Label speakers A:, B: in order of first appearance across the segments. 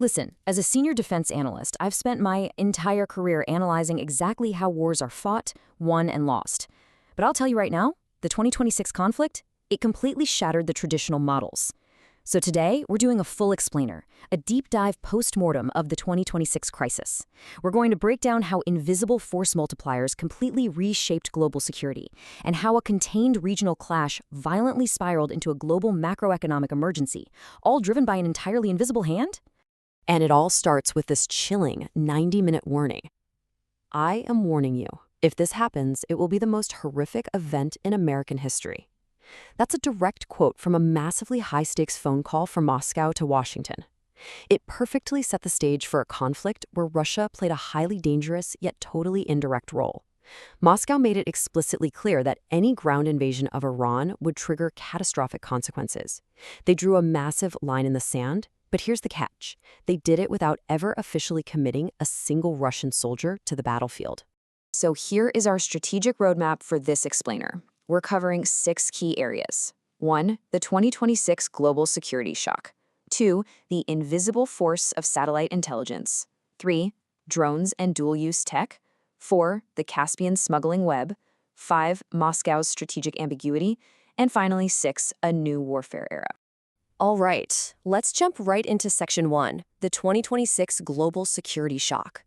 A: Listen, as a senior defense analyst, I've spent my entire career analyzing exactly how wars are fought, won, and lost. But I'll tell you right now, the 2026 conflict, it completely shattered the traditional models. So today, we're doing a full explainer, a deep dive post-mortem of the 2026 crisis. We're going to break down how invisible force multipliers completely reshaped global security, and how a contained regional clash violently spiraled into a global macroeconomic emergency, all driven by an entirely invisible hand?
B: And it all starts with this chilling 90-minute warning. I am warning you. If this happens, it will be the most horrific event in American history. That's a direct quote from a massively high-stakes phone call from Moscow to Washington. It perfectly set the stage for a conflict where Russia played a highly dangerous yet totally indirect role. Moscow made it explicitly clear that any ground invasion of Iran would trigger catastrophic consequences. They drew a massive line in the sand, but here's the catch. They did it without ever officially committing a single Russian soldier to the battlefield.
A: So here is our strategic roadmap for this explainer. We're covering 6 key areas. 1. The 2026 global security shock. 2. The invisible force of satellite intelligence. 3. Drones and dual-use tech. 4. The Caspian smuggling web. 5. Moscow's strategic ambiguity. And finally, 6. A new warfare era.
B: All right, let's jump right into Section 1, the 2026 global security shock.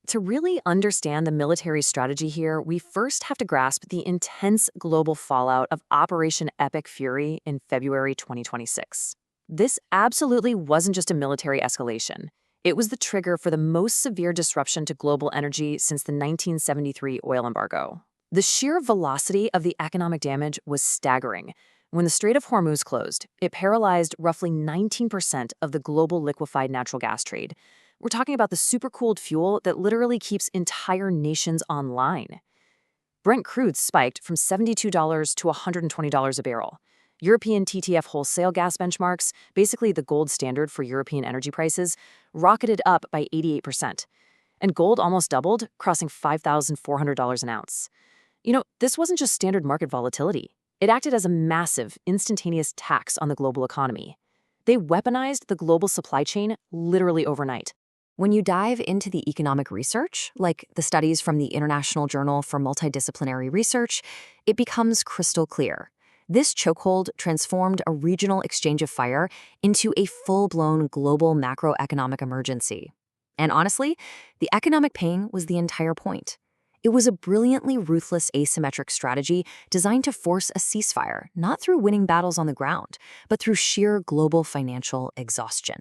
B: To really understand the military strategy here, we first have to grasp the intense global fallout of Operation Epic Fury in February 2026. This absolutely wasn't just a military escalation. It was the trigger for the most severe disruption to global energy since the 1973 oil embargo. The sheer velocity of the economic damage was staggering. When the Strait of Hormuz closed, it paralyzed roughly 19% of the global liquefied natural gas trade. We're talking about the supercooled fuel that literally keeps entire nations online. Brent crude spiked from $72 to $120 a barrel. European TTF wholesale gas benchmarks, basically the gold standard for European energy prices, rocketed up by 88%. And gold almost doubled, crossing $5,400 an ounce. This wasn't just standard market volatility. It acted as a massive, instantaneous tax on the global economy. They weaponized the global supply chain literally overnight. When you dive into the economic research, like the studies from the International Journal for Multidisciplinary Research, it becomes crystal clear. This chokehold transformed a regional exchange of fire into a full-blown global macroeconomic emergency. And honestly, the economic pain was the entire point. It was a brilliantly ruthless asymmetric strategy designed to force a ceasefire, not through winning battles on the ground, but through sheer global financial exhaustion.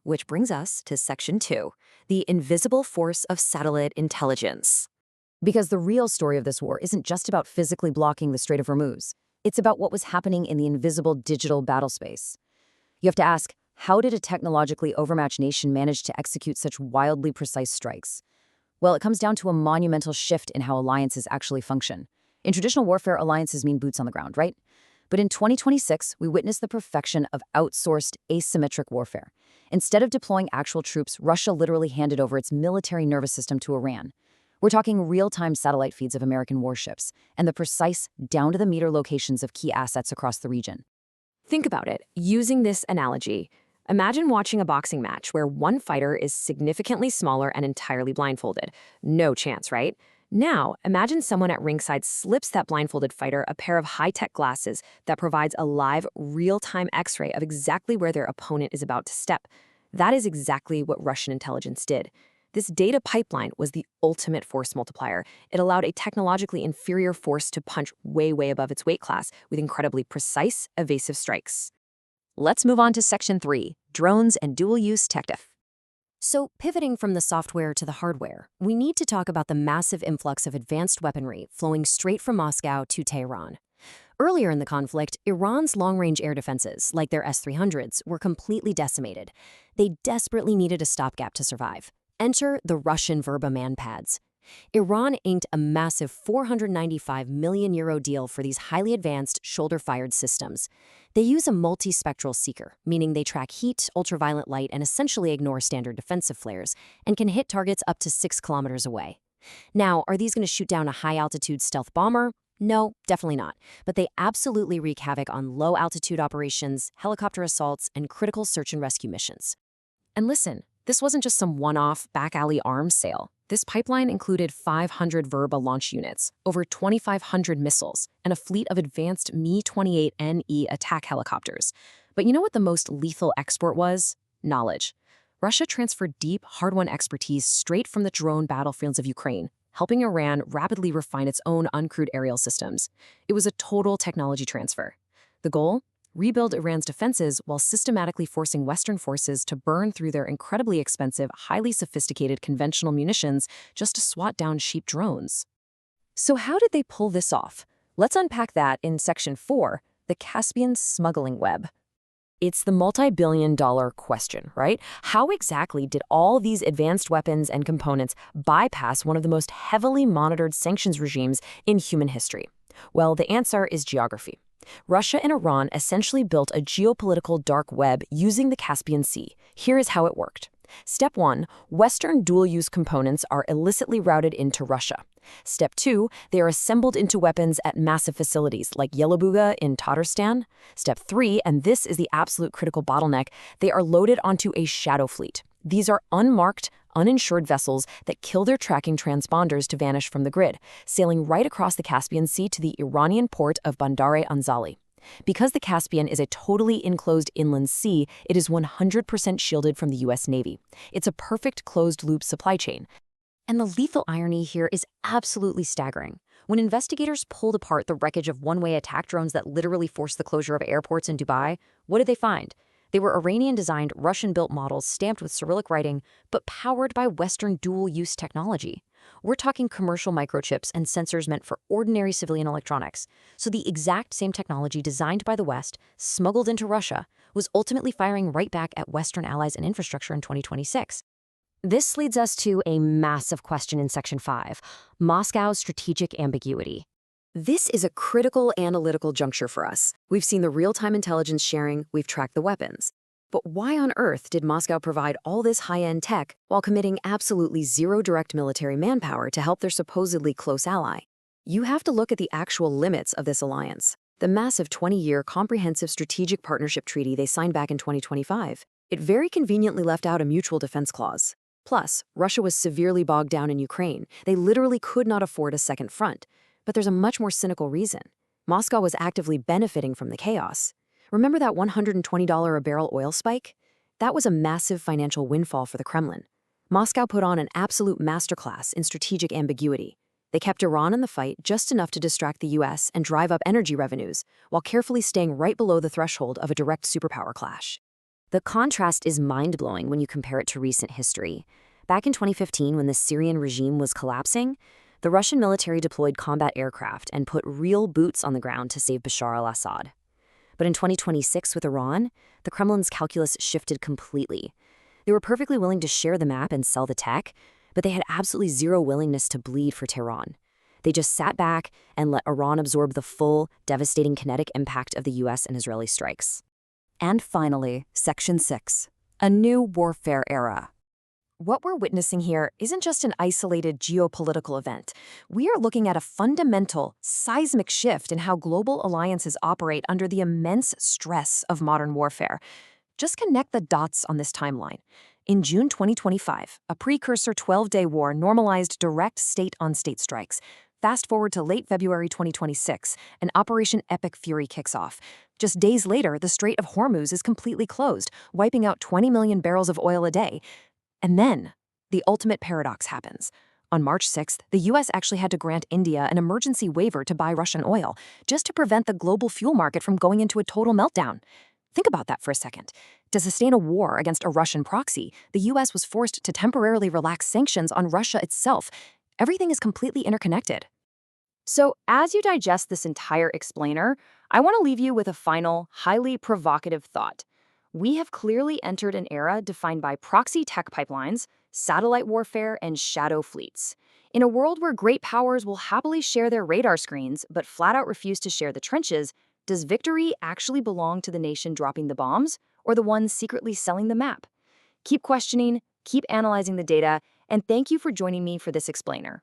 B: Which brings us to Section 2, the invisible force of satellite intelligence. Because the real story of this war isn't just about physically blocking the Strait of Hormuz. It's about what was happening in the invisible digital battlespace. You have to ask, how did a technologically overmatched nation manage to execute such wildly precise strikes? Well, it comes down to a monumental shift in how alliances actually function. In traditional warfare, alliances mean boots on the ground, right? But in 2026, we witnessed the perfection of outsourced, asymmetric warfare. Instead of deploying actual troops, Russia literally handed over its military nervous system to Iran. We're talking real-time satellite feeds of American warships and the precise, down-to-the-meter locations of key assets across the region. Think about it. Using this analogy, imagine watching a boxing match where one fighter is significantly smaller and entirely blindfolded. No chance, right? Now, imagine someone at ringside slips that blindfolded fighter a pair of high-tech glasses that provides a live, real-time X-ray of exactly where their opponent is about to step. That is exactly what Russian intelligence did. This data pipeline was the ultimate force multiplier. It allowed a technologically inferior force to punch way, way above its weight class with incredibly precise, evasive strikes. Let's move on to Section 3, drones and dual-use tech. So, pivoting from the software to the hardware, we need to talk about the massive influx of advanced weaponry flowing straight from Moscow to Tehran. Earlier in the conflict, Iran's long-range air defenses, like their S-300s, were completely decimated. They desperately needed a stopgap to survive. Enter the Russian Verba manpads. Iran inked a massive €495 million deal for these highly advanced shoulder-fired systems. They use a multispectral seeker, meaning they track heat, ultraviolet light, and essentially ignore standard defensive flares, and can hit targets up to 6 kilometers away. Now, are these going to shoot down a high-altitude stealth bomber? No, definitely not. But they absolutely wreak havoc on low-altitude operations, helicopter assaults, and critical search and rescue missions. And listen, this wasn't just some one-off back-alley arms sale. This pipeline included 500 Verba launch units, over 2,500 missiles, and a fleet of advanced Mi-28NE attack helicopters. But you know what the most lethal export was? Knowledge. Russia transferred deep, hard-won expertise straight from the drone battlefields of Ukraine, helping Iran rapidly refine its own uncrewed aerial systems. It was a total technology transfer. The goal? Rebuild Iran's defenses while systematically forcing Western forces to burn through their incredibly expensive, highly sophisticated conventional munitions just to swat down cheap drones. So how did they pull this off? Let's unpack that in Section 4, the Caspian smuggling web. It's the multi-billion-dollar question, right? How exactly did all these advanced weapons and components bypass one of the most heavily monitored sanctions regimes in human history? Well, the answer is geography. Russia and Iran essentially built a geopolitical dark web using the Caspian Sea. Here is how it worked. Step 1, Western dual-use components are illicitly routed into Russia. Step 2, they are assembled into weapons at massive facilities like Yelabuga in Tatarstan. Step 3, and this is the absolute critical bottleneck, they are loaded onto a shadow fleet. These are unmarked, uninsured vessels that kill their tracking transponders to vanish from the grid, sailing right across the Caspian Sea to the Iranian port of Bandar-e Anzali. Because the Caspian is a totally enclosed inland sea, it is 100% shielded from the U.S. Navy. It's a perfect closed-loop supply chain. And the lethal irony here is absolutely staggering. When investigators pulled apart the wreckage of one-way attack drones that literally forced the closure of airports in Dubai, what did they find? They were Iranian-designed, Russian-built models stamped with Cyrillic writing, but powered by Western dual-use technology. We're talking commercial microchips and sensors meant for ordinary civilian electronics. So the exact same technology designed by the West, smuggled into Russia, was ultimately firing right back at Western allies and infrastructure in 2026. This leads us to a massive question in Section 5, Moscow's strategic ambiguity. This is a critical analytical juncture for us. We've seen the real-time intelligence sharing, we've tracked the weapons. But why on earth did Moscow provide all this high-end tech while committing absolutely zero direct military manpower to help their supposedly close ally? You have to look at the actual limits of this alliance. The massive 20-year comprehensive strategic partnership treaty they signed back in 2025. It very conveniently left out a mutual defense clause. Plus, Russia was severely bogged down in Ukraine. They literally could not afford a second front. But there's a much more cynical reason. Moscow was actively benefiting from the chaos. Remember that $120 a barrel oil spike? That was a massive financial windfall for the Kremlin. Moscow put on an absolute masterclass in strategic ambiguity. They kept Iran in the fight just enough to distract the US and drive up energy revenues, while carefully staying right below the threshold of a direct superpower clash. The contrast is mind-blowing when you compare it to recent history. Back in 2015, when the Syrian regime was collapsing, the Russian military deployed combat aircraft and put real boots on the ground to save Bashar al-Assad. But in 2026 with Iran, the Kremlin's calculus shifted completely. They were perfectly willing to share the map and sell the tech, but they had absolutely zero willingness to bleed for Tehran. They just sat back and let Iran absorb the full, devastating kinetic impact of the US and Israeli strikes.
A: And finally, Section 6, a new warfare era.
B: What we're witnessing here isn't just an isolated geopolitical event. We are looking at a fundamental, seismic shift in how global alliances operate under the immense stress of modern warfare. Just connect the dots on this timeline. In June 2025, a precursor 12-day war normalized direct state-on-state strikes. Fast forward to late February 2026, and Operation Epic Fury kicks off. Just days later, the Strait of Hormuz is completely closed, wiping out 20 million barrels of oil a day. And then, the ultimate paradox happens. On March 6th, the U.S. actually had to grant India an emergency waiver to buy Russian oil, just to prevent the global fuel market from going into a total meltdown. Think about that for a second. To sustain a war against a Russian proxy, the U.S. was forced to temporarily relax sanctions on Russia itself. Everything is completely interconnected. So, as you digest this entire explainer, I want to leave you with a final, highly provocative thought. We have clearly entered an era defined by proxy tech pipelines, satellite warfare, and shadow fleets. In a world where great powers will happily share their radar screens but flat out refuse to share the trenches, does victory actually belong to the nation dropping the bombs or the one secretly selling the map? Keep questioning, keep analyzing the data, and thank you for joining me for this explainer.